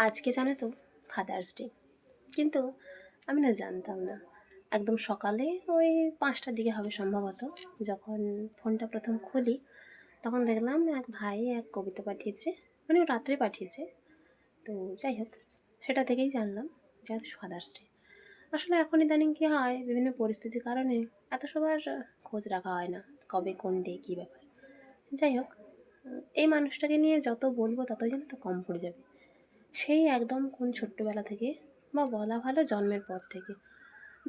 আজকে জানো তো ফাদার্স ডে, কিন্তু আমি না জানতাম না। একদম সকালে ওই 5টার দিকে হবে সম্ভবত, যখন ফোনটা প্রথম খুলি তখন দেখলাম এক ভাই এক কবিতা পাঠিয়েছে, মানে ও রাত্রে পাঠিয়েছে। তো যাই হোক, সেটা থেকেই জানলাম যে আজ ফাদার্স ডে। আসলে এখন ইদানিং কী হয়, বিভিন্ন পরিস্থিতির কারণে এত সবার খোঁজ রাখা হয় না, কবে কোন ডে কী ব্যাপার। যাই হোক, এই মানুষটাকে নিয়ে যত বলবো ততই যেন তো কম পড়ে যাবে। সেই একদম কোন ছোট্টবেলা থেকে, বা বলা ভালো জন্মের পর থেকে,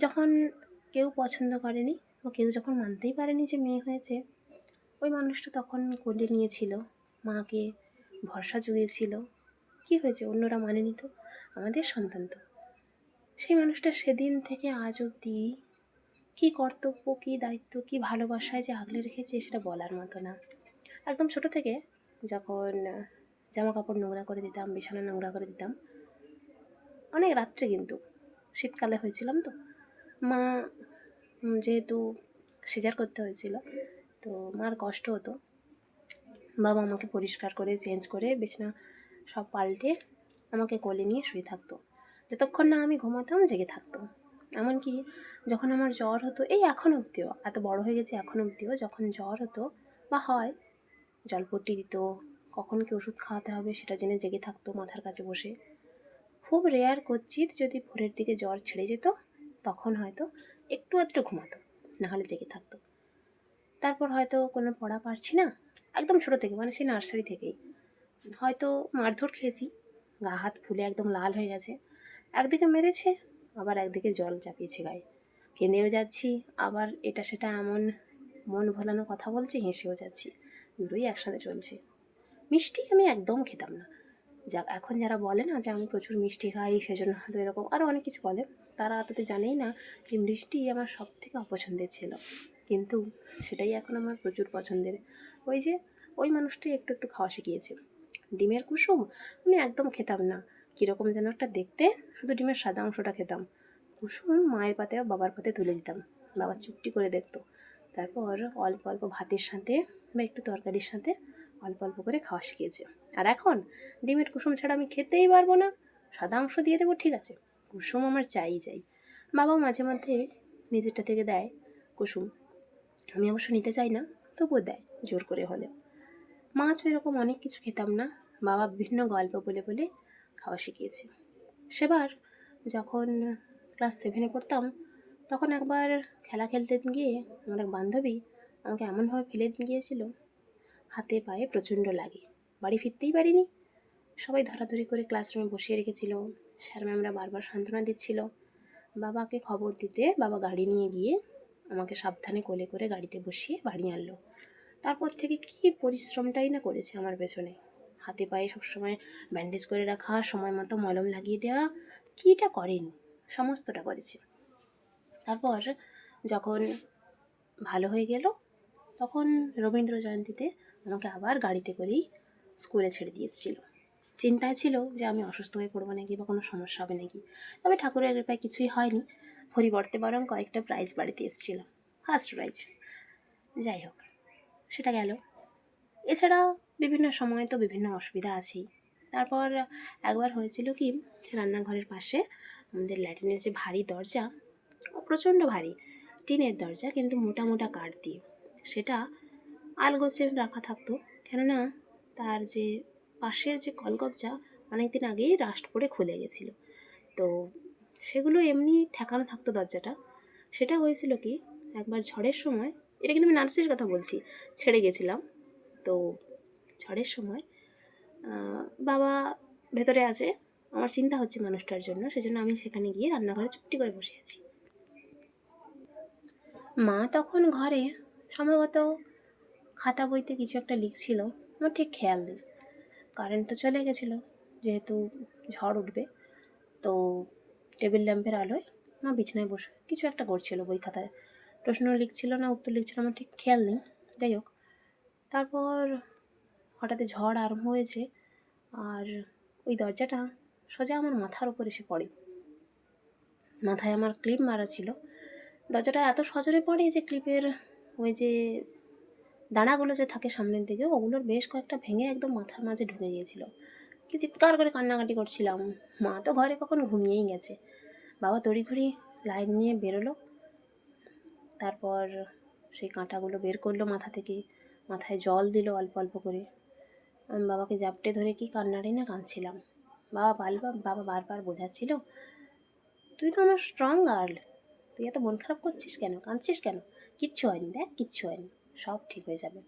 যখন কেউ পছন্দ করেনি বা কেউ যখন মানতেই পারেনি যে মেয়ে হয়েছে, ওই মানুষটা তখন কোলে নিয়েছিল, মাকে ভরসা জুগিয়েছিল। কী হয়েছে, অন্যরা মানেনি তো, আমাদের সন্তান তো। সেই মানুষটা সেদিন থেকে আজ অবধি কী কর্তব্য, কী দায়িত্ব, কী ভালোবাসায় যে আগলে রেখেছে সেটা বলার মতো না। একদম ছোট থেকে যখন জামা কাপড় নোংরা করে দিতাম, বিছানা নোংরা করে দিতাম, অনেক রাত্রে, কিন্তু শীতকালে হয়েছিলাম তো, মা যেহেতু সিজার করতে হয়েছিল, তো মার কষ্ট হতো, বাবা আমাকে পরিষ্কার করে চেঞ্জ করে বিছানা সব পাল্টে আমাকে কোলে নিয়ে শুয়ে থাকতো, যতক্ষণ না আমি ঘুমাতাম জেগে থাকতো। এমনকি যখন আমার জ্বর হতো, এই এখন অবধিও, এত বড় হয়ে গেছে এখন অবধিও, যখন জ্বর হতো বা হয়, জলপট্টি দিত, কখন কি ওষুধ খাওয়াতে হবে সেটা জেনে জেগে থাকতো মাথার কাছে বসে। খুব রেয়ার কচ্ছিত যদি ভোরের দিকে জ্বর ছেড়ে যেত, তখন হয়তো একটু আধটু ঘুমাতো, নাহলে জেগে থাকতো। তারপর হয়তো কোনো পড়া পারছি না, একদম ছোটো থেকে, মানে সেই নার্সারি থেকেই হয়তো মারধর খেয়েছি, গা হাত ফুলে একদম লাল হয়ে গেছে, একদিকে মেরেছে আবার একদিকে জল চাপিয়েছে গায়ে, কেঁদেও যাচ্ছি, আবার এটা সেটা এমন মন ভোলানো কথা বলছে, হেসেও যাচ্ছি, দুটোই একসাথে চলছে। মিষ্টি আমি একদম খেতাম না। যাক, এখন যারা বলে না যে আমি প্রচুর মিষ্টি খাই সেজন্য হয়তো এরকম, আরও অনেক কিছু বলে, তারা তো জানেই না যে মিষ্টি আমার সব থেকে অপছন্দের ছিল, কিন্তু সেটাই এখন আমার প্রচুর পছন্দের। ওই যে ওই মানুষটাই একটু একটু খাওয়া শিখিয়েছে। ডিমের কুসুম আমি একদম খেতাম না, কীরকম যেন একটা দেখতে, শুধু ডিমের সাদা অংশটা খেতাম। কুসুম মায়ের পাতে বা বাবার পাতে তুলে দিতাম, বাবা চুপটি করে দেখতো, তারপর অল্প অল্প ভাতের সাথে বা একটু তরকারির সাথে অল্প অল্প করে খাওয়া শিখিয়েছে। আর এখন ডিমের কুসুম ছাড়া আমি খেতেই পারবো না, সাদা অংশ দিয়ে দেবো ঠিক আছে, কুসুম আমার চাই। বাবাও মাঝে মধ্যে নিজেরটা থেকে দেয় কুসুম, আমি অবশ্য নিতে চাই না, তবুও দেয় জোর করে হলে। মাছ এরকম অনেক কিছু খেতাম না, বাবা বিভিন্ন গল্প বলে বলে খাওয়া শিখিয়েছে। সেবার যখন ক্লাস 7-এ পড়তাম, তখন একবার খেলা খেলতে গিয়ে আমার এক বান্ধবী আমাকে এমনভাবে ফেলে গিয়েছিল, হাতে পায়ে প্রচণ্ড লাগে, বাড়ি ফিরতেই পারিনি। সবাই ধরাধরি করে ক্লাসরুমে বসিয়ে রেখেছিল, স্যার ম্যামরা বারবার সান্ত্বনা দিচ্ছিল। বাবাকে খবর দিতে বাবা গাড়ি নিয়ে গিয়ে আমাকে সাবধানে কোলে করে গাড়িতে বসিয়ে বাড়ি আনলো। তারপর থেকে কী পরিশ্রমটাই না করেছে আমার পেছনে, হাতে পায়ে সবসময় ব্যান্ডেজ করে রাখা, সময় মতো মলম লাগিয়ে দেওয়া, কীটা করেনি, সমস্তটা করেছে। তারপর যখন ভালো হয়ে গেল, তখন রবীন্দ্র জয়ন্তীতে আমাকে আবার গাড়িতে করেই স্কুলে ছেড়ে দিয়ে এসেছিল। চিন্তায় ছিল যে আমি অসুস্থ হয়ে পড়বো নাকি বা কোনো সমস্যা হবে নাকি, তবে ঠাকুরের কৃপায় কিছুই হয়নি, পরিবর্তে বরং কয়েকটা প্রাইজ বাড়িতে এসেছিল, ফার্স্ট প্রাইজ। যাই হোক, সেটা গেল। এছাড়া বিভিন্ন সময় তো বিভিন্ন অসুবিধা আছেই। তারপর একবার হয়েছিল কি, রান্নাঘরের পাশে আমাদের ল্যাট্রিনের যে ভারী দরজা, প্রচণ্ড ভারী টিনের দরজা, কিন্তু মোটা মোটা কাঠ দিয়ে, সেটা আলগোছে রাখা থাকতো, কেননা তার যে পাশের যে কলকবজা অনেক দিন আগেই রাস্ট পড়ে খুলে গেছিলো, তো সেগুলো এমনি ঠেকানো থাকতো দরজাটা। সেটা হয়েছিল কি, একবার ঝড়ের সময়, এটা কিন্তু আমি নার্সারির কথা বলছি, ছেড়ে গেছিলাম, তো ঝড়ের সময় বাবা ভেতরে আছে, আমার চিন্তা হচ্ছে মানুষটার জন্য, সেজন্য আমি সেখানে গিয়ে রান্নাঘরে চুপটি করে বসে আছি। মা তখন ঘরে সম্ভবত খাতা বইতে কিছু একটা লিখছিল, আমার ঠিক খেয়াল নেই। কারেন্ট তো চলে গেছিলো, যেহেতু ঝড় উঠবে, তো টেবিল ল্যাম্পের আলোয় মা বিছানায় বসে কিছু একটা করছিল, বই খাতায় প্রশ্ন লিখছিল না উত্তর লিখছিল, আমার ঠিক খেয়াল নেই। যাই হোক, তারপর হঠাৎ ঝড় আরম্ভ হয়েছে, আর ওই দরজাটা সোজা আমার মাথার উপর এসে পড়ে। মাথায় আমার ক্লিপ মারা ছিল, দরজাটা এত সজোরে পড়ে যে ক্লিপের ওই যে দানাগুলো যে থাকে সামনের দিকে, ওগুলোর বেশ কয়েকটা ভেঙে একদম মাথার মাঝে ঢুকে গিয়েছিল। কি চিৎকার করে কান্নাকাটি করছিলাম। মা তো ঘরে কখন ঘুমিয়েই গেছে। বাবা তড়িঘড়ি লাইট নিয়ে বেরোলো। তারপর সেই কাঁটাগুলো বের করলো মাথা থেকে, মাথায় জল দিল অল্প অল্প করে। আমি বাবাকে জাপটে ধরে কি কান্নাটাই না কাঁদছিলাম। বাবা বারবার বোঝাচ্ছিল, তুই তো আমার স্ট্রং গার্ল, তুই এত মন খারাপ করছিস কেন, কাঁদছিস কেন? কিচ্ছু হয়নি, দেখ কিচ্ছু হয়নি, সব ঠিক হয়ে যাবে।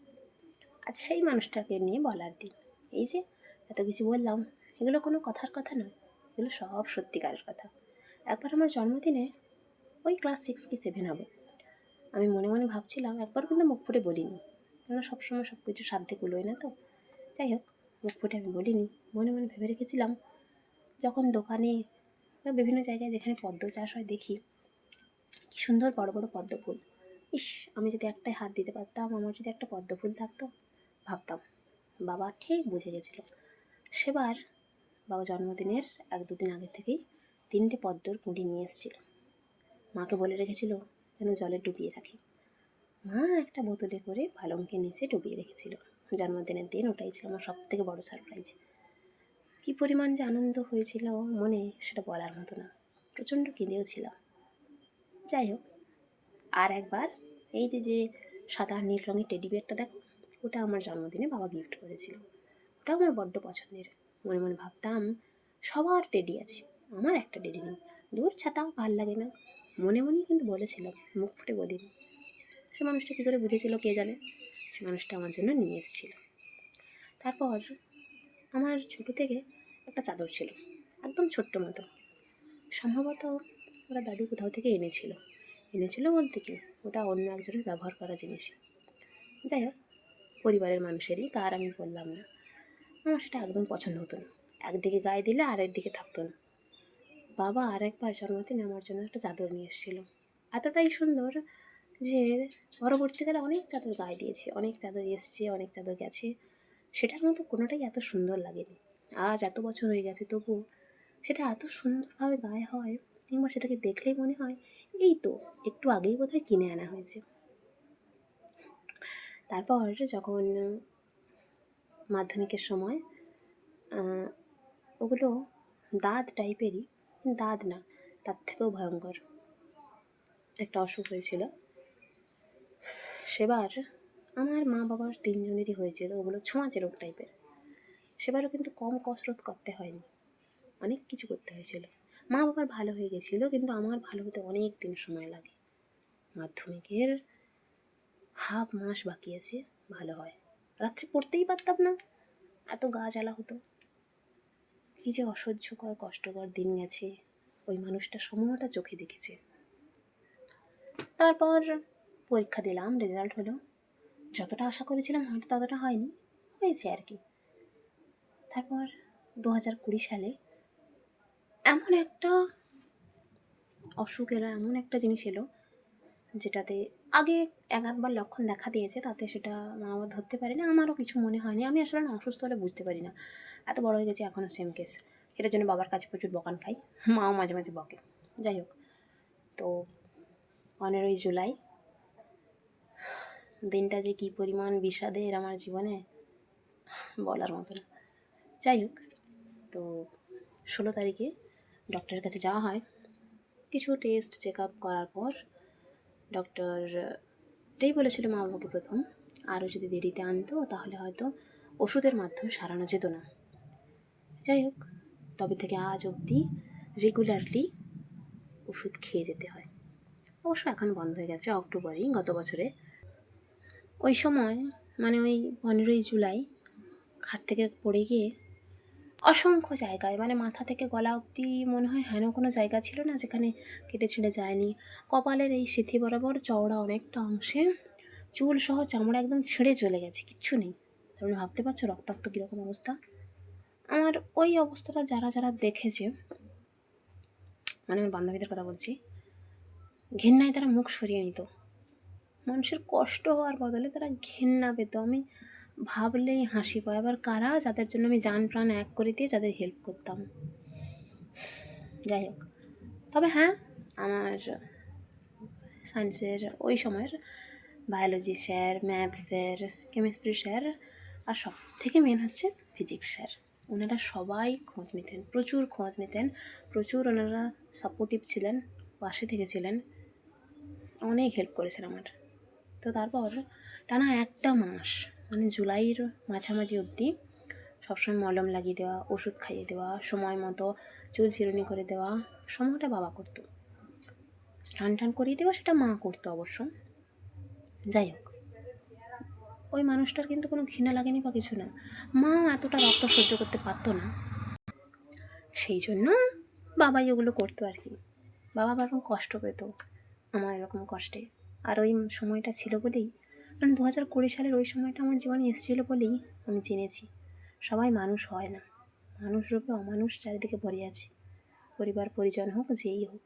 আজ সেই মানুষটাকে নিয়ে বলার দিন। এই যে এত কিছু বললাম, এগুলো কোনো কথার কথা নয়, এগুলো সব সত্যিকারের কথা। একবার আমার জন্মদিনে, ওই ক্লাস 6 কি 7 হবে, আমি মনে মনে ভাবছিলাম, একবার কিন্তু মুখ ফুটে বলিনি, কেন সবসময় সব কিছু সাধ্যে কুলোয় না তো। যাই হোক, মুখ ফুটে আমি বলিনি, মনে মনে ভেবে রেখেছিলাম, যখন দোকানে বা বিভিন্ন জায়গায় যেখানে পদ্ম চাষ হয় দেখি কি সুন্দর বড় বড় পদ্ম ফুল। ইস, আমি যদি একটাই হাত দিতে পারতাম, আমার যদি একটা পদ্ম ফুল থাকতো, ভাবতাম। বাবা ঠিক বুঝে গেছিল। সেবার বাবা জন্মদিনের 1-2 দিন আগে থেকেই 3টে পদ্মর কুঁড়ি নিয়ে এসেছিল। মাকে বলে রেখেছিল যেন জলে ডুবিয়ে রাখি। মা একটা বোতলে করে পালঙ্কের নিচে ডুবিয়ে রেখেছিল। জন্মদিনের দিন ওটাই ছিল আমার সবথেকে বড় সারপ্রাইজ। কী পরিমাণ যে আনন্দ হয়েছিল মনে, সেটা বলার মতো না। প্রচণ্ড কেঁদেও ছিলাম। যাই হোক, আর একবার এই যে সাদা আর নীল রঙের টেডি বিয়ারটা দেখো, ওটা আমার জন্মদিনে বাবা গিফট করেছিল। ওটাও আমার বড্ড পছন্দের। মনে মনে ভাবতাম, সবার টেডি আছে, আমার একটা টেডি নেই, দূর ছাতা, ভাল লাগে না। মনে মনেই কিন্তু বলেছিলাম, মুখ ফুটে বলিনি। সে মানুষটা কী করে বুঝেছিল কে জানে। সে মানুষটা আমার জন্য নিয়ে এসেছিল। তারপর আমার ছোটো থেকে একটা চাদর ছিল, একদম ছোট্ট মতো। সম্ভবত ওরা দাদু কোথাও থেকে এনেছিল বলতে কি, ওটা অন্য একজনের ব্যবহার করা জিনিস। যাই হোক, পরিবারের মানুষেরই, তার আমি বললাম না। আমার সেটা একদম পছন্দ হতো না, একদিকে গায়ে দিলে আর একদিকে থাকতো না। বাবা আর একবার জন্মদিনে আমার জন্য একটা চাদর নিয়ে এসেছিলো, এতটাই সুন্দর যে পরবর্তীকালে অনেক চাদর গায়ে দিয়েছি, অনেক চাদর এসছে, অনেক চাদর গেছে, সেটার মতো কোনোটাই এত সুন্দর লাগেনি। আজ এত বছর হয়ে গেছে, তবুও সেটা এত সুন্দরভাবে গায়ে হয়, কিংবা সেটাকে দেখলেই মনে হয় এই তো একটু আগেই বোধহয় কিনে আনা হয়েছে। তারপর যখন মাধ্যমিকের সময়, ওগুলো দাঁত টাইপেরই, দাঁত না, তার থেকেও ভয়ঙ্কর একটা অসুখ হয়েছিল। সেবার আমার মা বাবার 3জনেরই হয়েছিল ওগুলো ছোঁয়াচে রোগ টাইপের। সেবারও কিন্তু কম কসরত করতে হয়নি, অনেক কিছু করতে হয়েছিল। মা বাবার ভালো হয়ে গেছিলো, কিন্তু আমার ভালো হতে অনেক দিন সময় লাগে। মাধ্যমিকের হাফ মাস বাকি আছে, ভালো হয়। রাত্রে পড়তেই পারতাম না, এত গা জ্বালা হতো। কী যে অসহ্যকর কষ্টকর দিন গেছে, ওই মানুষটা সময়টা চোখে দেখেছে। তারপর পরীক্ষা দিলাম, রেজাল্ট হলো। যতটা আশা করেছিলাম হয়তো ততটা হয়নি, হয়েছে আর কি। তারপর 2020 সালে এমন একটা অসুখ এলো, এমন একটা জিনিস এলো, যেটাতে আগে একবার লক্ষণ দেখা দিয়েছে, তাতে সেটা মা বাবা ধরতে পারি না, আমারও কিছু মনে হয়নি। আমি আসলে না, অসুস্থ হলে বুঝতে পারি না। এত বড় হয়ে গেছি, এখনও সেম কেস। এটার জন্য বাবার কাছে প্রচুর বকান খাই, মাও মাঝে মাঝে বকে। যাই হোক, তো 15ই জুলাই দিনটা যে কী পরিমাণ বিষাদের আমার জীবনে, বলার মতো না। যাই হোক, তো 16 তারিখে ডক্টরের কাছে যাওয়া হয়। কিছু টেস্ট চেক আপ করার পর ডক্টরটাই বলেছিল মা বাবাকে প্রথম, আরও যদি দেরিতে আনতো তাহলে হয়তো ওষুধের মাধ্যমে সারানো যেত না। যাই হোক, তবে থেকে আজ অবধি রেগুলারলি ওষুধ খেয়ে যেতে হয়। অবশ্য এখন বন্ধ হয়ে গেছে, অক্টোবরেই, গত বছরে। ওই সময় মানে ওই 15ই জুলাই খাট থেকে পড়ে গিয়ে অসংখ্য জায়গায়, মানে মাথা থেকে গলা অবধি মনে হয় হেন কোনো জায়গা ছিল না যেখানে কেটে ছিঁড়ে যায়নি। কপালের এই সিথি বরাবর চওড়া অনেকটা অংশে চুল সহ চামড়া একদম ছিঁড়ে চলে গেছে, কিচ্ছু নেই। তোমরা ভাবতে পারছো রক্তাক্ত কীরকম অবস্থা। আমার ওই অবস্থাটা যারা যারা দেখেছে, মানে আমার বান্ধবীদের কথা বলছি, ঘেন্নায় তারা মুখ সরিয়ে নিত। মানুষের কষ্ট হওয়ার বদলে তারা ঘেন্না পেত। আমি ভাবলেই হাসি পায়। আবার কারা, যাদের জন্য আমি জান প্রাণ এক করে দিয়ে যাদের হেল্প করতাম। যাই হোক, তবে হ্যাঁ, আমার সায়েন্সের ওই সময়ের biology sir, math sir, chemistry sir, আর সব থেকে মেন হচ্ছে ফিজিক্স স্যার, ওনারা সবাই খোঁজ নিতেন, প্রচুর খোঁজ নিতেন, প্রচুর ওনারা সাপোর্টিভ ছিলেন, পাশে থেকেছিলেন, অনেক হেল্প করেছেন আমার। তো তারপর টানা একটা মাস, মানে জুলাইয়ের মাঝামাঝি অবধি সবসময় মলম লাগিয়ে দেওয়া, ওষুধ খাইয়ে দেওয়া, সময় মতো চুল চিরুনি করে দেওয়া, সময়টা বাবা করতো। স্নান টান করিয়ে দেওয়া সেটা মা করতো অবশ্য। যাই হোক, ওই মানুষটার কিন্তু কোনো ঘৃণা লাগেনি বা কিছু না। মা এতটা রক্ত সহ্য করতে পারতো না, সেই জন্য বাবাই ওগুলো করতো আর কি। বাবা বরং কষ্ট পেত আমার এরকম কষ্টে। আর ওই সময়টা ছিল বলেই, মানে 2020 সালের ওই সময়টা আমার জীবনে এসেছিলো বলেই আমি চিনেছি সবাই মানুষ হয় না, মানুষ রূপে অমানুষ চারিদিকে ভরে আছে, পরিবার পরিজন হোক যেই হোক।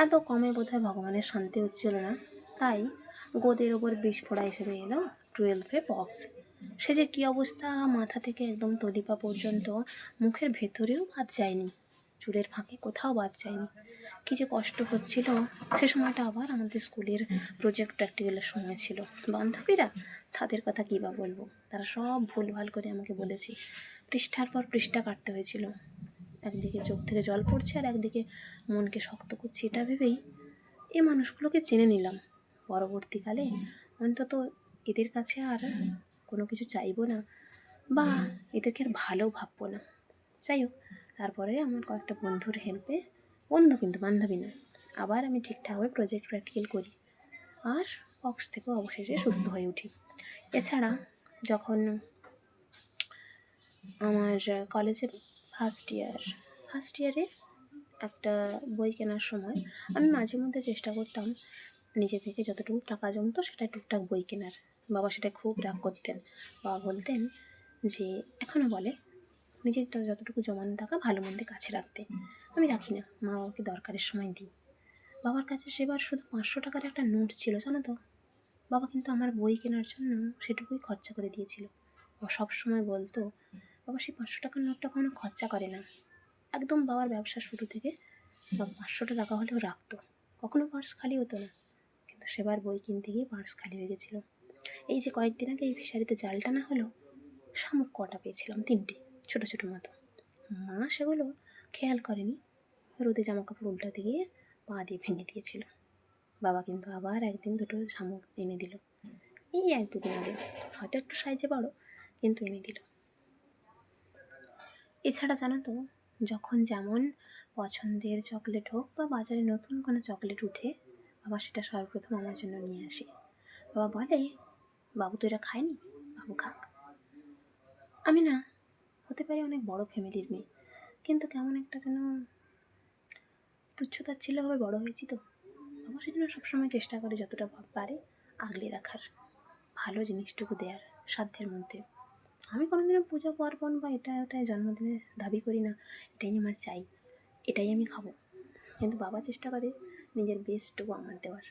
এত কমে বোধহয় ভগবানের শান্তি হচ্ছিল না, তাই গোদের ওপর বিস্ফোরা হিসেবে এলো 12 পক্স। সে যে কী অবস্থা, মাথা থেকে একদম তলিপা পর্যন্ত, মুখের ভেতরেও বাদ যায়নি, চুলের ফাঁকে কোথাও বাদ যায়নি। কী যে কষ্ট হচ্ছিল। সে সময়টা আবার আমাদের স্কুলের প্রজেক্ট প্র্যাকটিক্যালের সময় ছিল। বান্ধবীরা, তাদের কথা কী বা বলবো, তারা সব ভুলভাল করে আমাকে বলেছে। পৃষ্ঠার পর পৃষ্ঠা কাটতে হয়েছিল। একদিকে চোখ থেকে জল পড়ছে আর একদিকে মনকে শক্ত করছে, এটা ভেবেই এই মানুষগুলোকে চেনে নিলাম। পরবর্তীকালে অন্তত এদের কাছে আর কোনো কিছু চাইবো না, বা এদেরকে আর ভালো ভাববো না। যাই হোক, তারপরে আমার কয়েকটা বন্ধুর হেল্পে, বন্ধু কিন্তু বান্ধবী না, আবার আমি ঠিকঠাকভাবে প্রজেক্ট প্র্যাকটিক্যাল করি আর পক্স থেকেও অবশেষে সুস্থ হয়ে উঠি। এছাড়া যখন আমার কলেজে ফার্স্ট ইয়ারে একটা বই কেনার সময় আমি মাঝে মধ্যে চেষ্টা করতাম নিজে থেকে যতটুকু টাকা জমতো সেটা টুকটাক বই কেনার। বাবা সেটা খুব রাগ করতেন। বাবা বলতেন যে, এখনও বলে, নিজের যতটুকু জমানো টাকা ভালো মন্দে কাছে রাখতে। আমি রাখি না, মা বাবাকে দরকারের সময় দিই। বাবার কাছে সেবার শুধু 500 টাকার একটা নোট ছিল, জানো তো। বাবা কিন্তু আমার বই কেনার জন্য সেটুকুই খরচা করে দিয়েছিল। ও সবসময় বলতো, বাবা সেই 500 টাকার নোটটা কখনো খরচা করে না। একদম বাবার ব্যবসা শুরু থেকে বা 500 টাকা হলেও রাখতো, কখনো পার্স খালি হতো না। কিন্তু সেবার বই কিনতে গিয়ে পার্স খালি হয়ে গেছিলো। এই যে কয়েকদিন আগে এই ফিশারিতে জাল টানা হলো, শামুক কটা পেয়েছিলাম, 3টে ছোটো ছোটো মতো। মা সেগুলো খেয়াল করেনি, রোদে জামা কাপড় উল্টাতে গিয়ে পা দিয়ে ভেঙে দিয়েছিল। বাবা কিন্তু আবার একদিন দুটো শামুক এনে দিল, এই 1-2 দিন আগে, হয়তো একটু সাইজে বড়, কিন্তু এনে দিল। এছাড়া জানো তো, যখন যেমন পছন্দের চকলেট হোক বা বাজারে নতুন কোনো চকলেট উঠে, বাবা সেটা সর্বপ্রথম আমার জন্য নিয়ে আসে। বাবা বলে, বাবু তো এরা খায়নি, বাবু খাক। আমি না হতে পারি অনেক বড় ফ্যামিলির মেয়ে, কিন্তু কেমন একটা যেন তুচ্ছতাচ্ছিল্যভাবে বড় হয়েছি তো। বাবা সেজন্য সবসময় চেষ্টা করে যতটা পারে আগলে রাখার, ভালো জিনিসটুকু দেওয়ার সাধ্যের মধ্যে। আমি কোনোদিনও পুজো পার্বণ বা এটা ওটায় জন্মদিনে দাবি করি না এটাই আমার চাই, এটাই আমি খাবো, কিন্তু বাবা চেষ্টা করে নিজের বেস্টটুকু আমার দেওয়ার।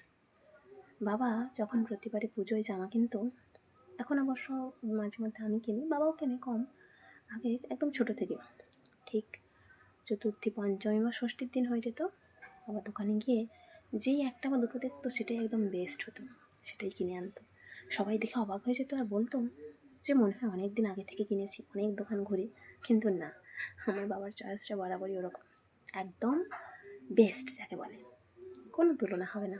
বাবা যখন প্রতিবারে পুজোয় জামা কিনতো, এখন অবশ্য মাঝে মধ্যে আমি কিনি, বাবাও কেনে কম, আগে একদম ছোটো থেকে, ঠিক চতুর্থী পঞ্চমী বা ষষ্ঠীর দিন হয়ে যেত, বাবা দোকানে গিয়ে যেই একটা বা দুটো দেখতো সেটাই একদম বেস্ট হতো, সেটাই কিনে আনতো। সবাই দেখে অবাক হয়ে যেত আর বলতো যে মনে হয় অনেক দিন আগে থেকে কিনেছি, অনেক দোকান ঘুরে, কিন্তু না, আমার বাবার চয়েসটা বরাবরই ওরকম, একদম বেস্ট যাকে বলে, কোনো তুলনা হবে না।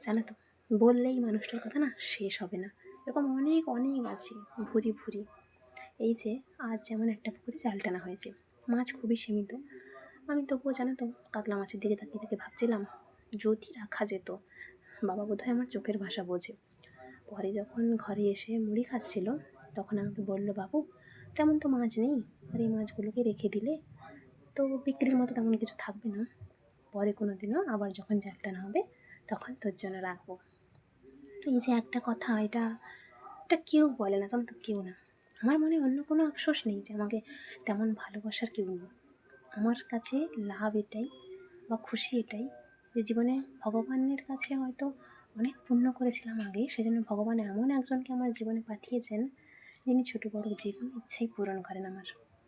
জানো তো, বললেই মানুষটার কথা না শেষ হবে না, এরকম অনেক অনেক আছে ভুরি ভুরি। এই যে আজ যেমন একটা পুকুরে জাল টানা হয়েছে, মাছ খুবই সীমিত, আমি তবুও জানো তো কাতলা মাছের দিকে তাকিয়ে তাকিয়ে ভাবছিলাম যদি রাখা যেত। বাবা বোধহয় আমার চোখের ভাষা বোঝে। পরে যখন ঘরে এসে মুড়ি খাচ্ছিল, তখন আমাকে বলল, বাবু তেমন তো মাছ নেই, আর এই মাছগুলোকে রেখে দিলে তো বিক্রির মতো তেমন কিছু থাকবে না, পরে কোনো দিনও আবার যখন জাল টানা হবে তখন তোর জন্য রাখবো। এই যে একটা কথা, এটা এটা কেউ বলে না, জানো তো, কেউ না। আমার মনে অন্য কোনো আফসোস নেই যে আমাকে তেমন ভালোবাসার কেউ নেই। আমার কাছে লাভ এটাই বা খুশি এটাই যে জীবনে ভগবানের কাছে হয়তো অনেক পুণ্য করেছিলাম আগে, সেজন্য ভগবান এমন একজনকে আমার জীবনে পাঠিয়েছেন যিনি ছোটো বড়ো যে কোনো ইচ্ছাই পূরণ করেন আমার।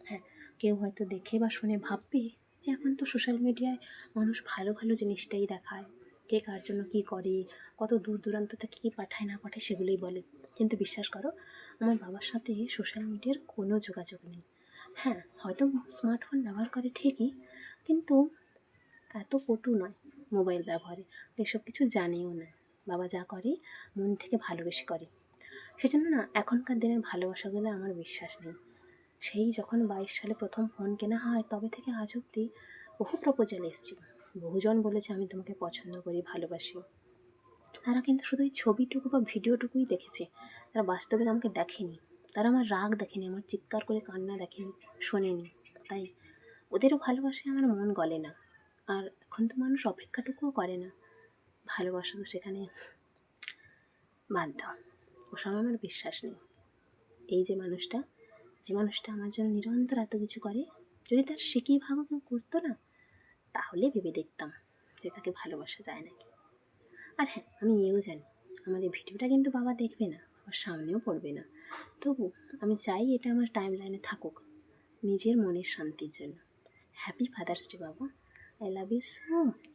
হ্যাঁ, কেউ হয়তো দেখে বা শুনে ভাববে যে এখন তো সোশ্যাল মিডিয়ায় মানুষ ভালো ভালো জিনিসটাই দেখায়, কে কার জন্য কী করে, কত দূর দূরান্ত থেকে কী পাঠায় না পাঠায় সেগুলোই বলে, কিন্তু বিশ্বাস করো আমার বাবার সাথে সোশ্যাল মিডিয়ার কোনো যোগাযোগ নেই। হ্যাঁ, হয়তো স্মার্টফোন ব্যবহার করে ঠিকই, কিন্তু এত পটু নয় মোবাইল ব্যবহারে, এসব কিছু জানেও না। বাবা যা করে মন থেকে ভালোবেসে করে। সেজন্য না এখনকার দিনের ভালোবাসাগুলো আমার বিশ্বাস নেই। সেই যখন 22 সালে প্রথম ফোন কেনা হয় তবে থেকে আজ অবধি বহু প্রপোজাল এসেছে। বহুজন বলেছে আমি তোমাকে পছন্দ করি, ভালোবাসি। তারা কিন্তু শুধু ওই ছবিটুকু বা ভিডিওটুকুই দেখেছে, তারা বাস্তবে আমাকে দেখেনি। তারা আমার রাগ দেখেনি, আমার চিৎকার করে কান্না দেখেনি, শোনেনি। তাই ওদেরও ভালোবাসে আমার মন গলে না। আর এখন তো মানুষ অপেক্ষাটুকুও করে না। ভালোবাসা তো সেখানে বাদ দাও, ওসব আমার বিশ্বাস নেই। এই যে মানুষটা আমার জন্য নিরন্তর এত কিছু করে, যদি তার সিকি ভাগও কেউ করতো না, তাহলে ভেবে দেখতাম যে তাকে ভালোবাসা যায় নাকি। আর হ্যাঁ, আমি এও জানি আমার এই ভিডিওটা কিন্তু বাবা দেখবে না, আমার সামনেও পড়বে না। তবু আমি চাই এটা আমার টাইম লাইনে থাকুক, নিজের মনের শান্তির জন্য। হ্যাপি ফাদার্স ডে বাবা, I love you so much.